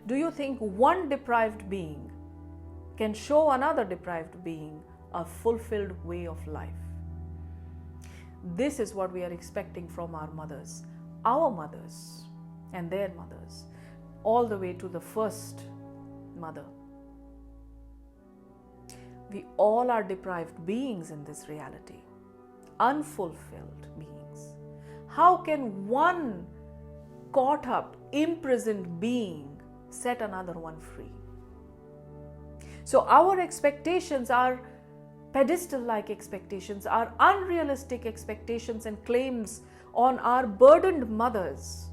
Do you think one deprived being can show another deprived being a fulfilled way of life? This is what we are expecting from our mothers and their mothers, all the way to the first mother. We all are deprived beings in this reality, unfulfilled beings. How can one caught up, imprisoned being set another one free? So our expectations are pedestal-like expectations, are unrealistic expectations and claims on our burdened mothers.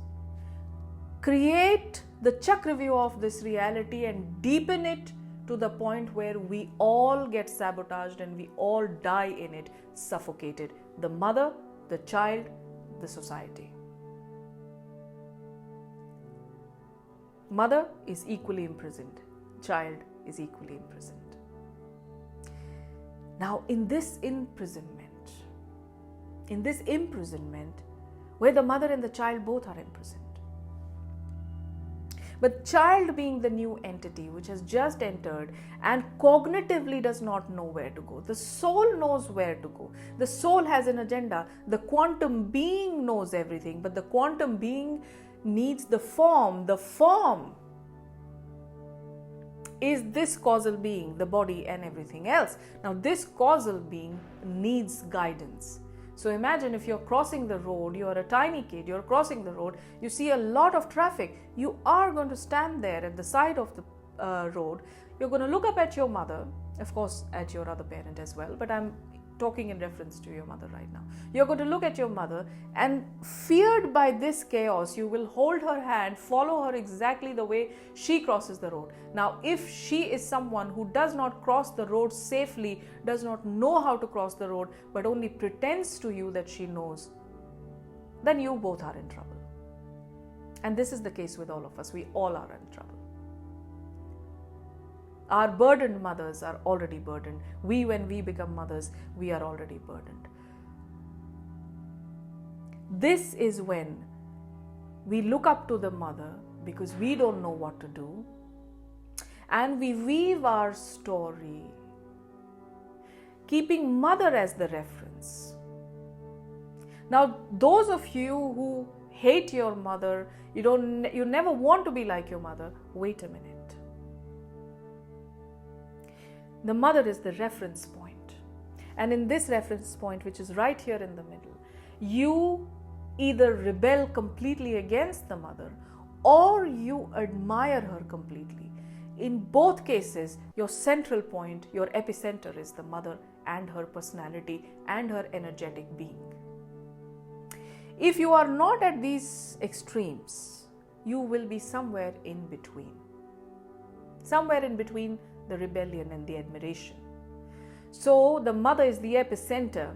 Create the chakravyuh of this reality and deepen it to the point where we all get sabotaged and we all die in it, suffocated. The mother, the child, the society. Mother is equally imprisoned. Child is equally imprisoned. Now, in this imprisonment, where the mother and the child both are imprisoned, but child being the new entity which has just entered and cognitively does not know where to go. The soul knows where to go. The soul has an agenda. The quantum being knows everything, but the quantum being needs the form. The form is this causal being, the body and everything else. Now this causal being needs guidance. So imagine if you're crossing the road, you're a tiny kid, you're crossing the road, you see a lot of traffic, you are going to stand there at the side of the road, you're going to look up at your mother, of course at your other parent as well, but I'm talking in reference to your mother right now. You're going to look at your mother and feared by this chaos, you will hold her hand, follow her exactly the way she crosses the road. Now, if she is someone who does not cross the road safely, does not know how to cross the road, but only pretends to you that she knows, then you both are in trouble. And this is the case with all of us. We all are in trouble. Our burdened mothers are already burdened. When we become mothers, we are already burdened. This is when we look up to the mother because we don't know what to do, and we weave our story, keeping mother as the reference. Now, those of you who hate your mother, you never want to be like your mother, wait a minute. The mother is the reference point. And in this reference point, which is right here in the middle, you either rebel completely against the mother or you admire her completely. In both cases, your central point, your epicenter is the mother and her personality and her energetic being. If you are not at these extremes, you will be somewhere in between. Somewhere in between the rebellion and the admiration. So the mother is the epicenter.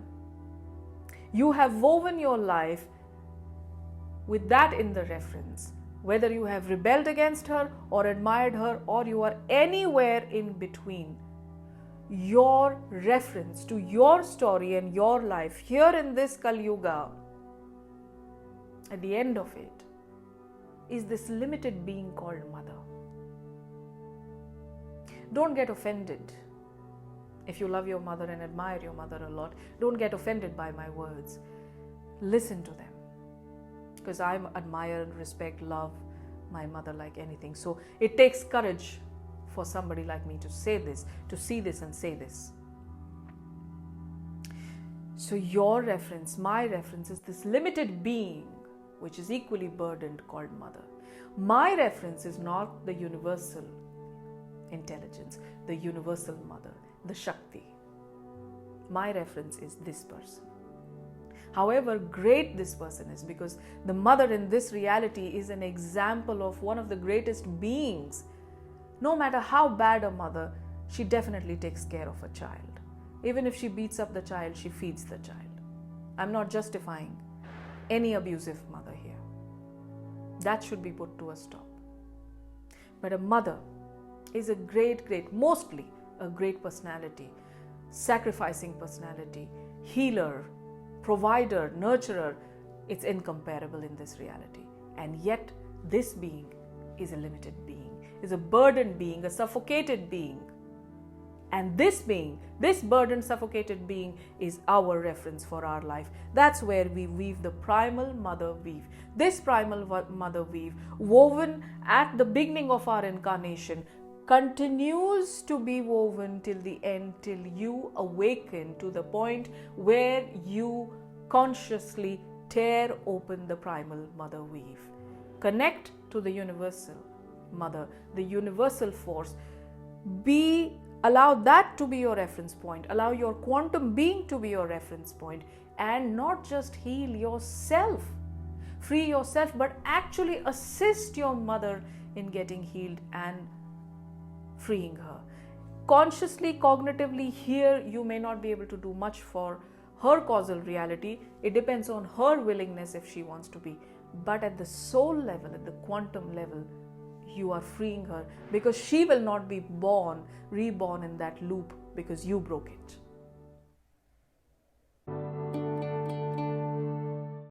You have woven your life with that in the reference. Whether you have rebelled against her or admired her, or you are anywhere in between, your reference to your story and your life here in this Kali Yuga, at the end of it, is this limited being called mother. Don't get offended. If you love your mother and admire your mother a lot, don't get offended by my words. Listen to them. Because I admire, respect, love my mother like anything. So it takes courage for somebody like me to say this, to see this and say this. So your reference, my reference, is this limited being which is equally burdened called mother. My reference is not the universal intelligence, the universal mother, the Shakti. My reference is this person. However great this person is, because the mother in this reality is an example of one of the greatest beings. No matter how bad a mother, she definitely takes care of a child. Even if she beats up the child, she feeds the child. I'm not justifying any abusive mother here. That should be put to a stop. But a mother is a mostly a great personality, sacrificing personality, healer, provider, nurturer. It's incomparable in this reality. And yet, this being is a limited being. is a burdened being, a suffocated being. And this being, this burdened, suffocated being is our reference for our life. That's where we weave the primal mother weave. This primal mother weave, woven at the beginning of our incarnation, continues to be woven till the end, till you awaken to the point where you consciously tear open the primal mother weave. Connect to the universal mother, the universal force. Allow that to be your reference point. Allow your quantum being to be your reference point, and not just heal yourself, free yourself, but actually assist your mother in getting healed and freeing her. Consciously, cognitively, here you may not be able to do much for her causal reality. It depends on her willingness if she wants to be. But at the soul level, at the quantum level, you are freeing her, because she will not be reborn in that loop because you broke it.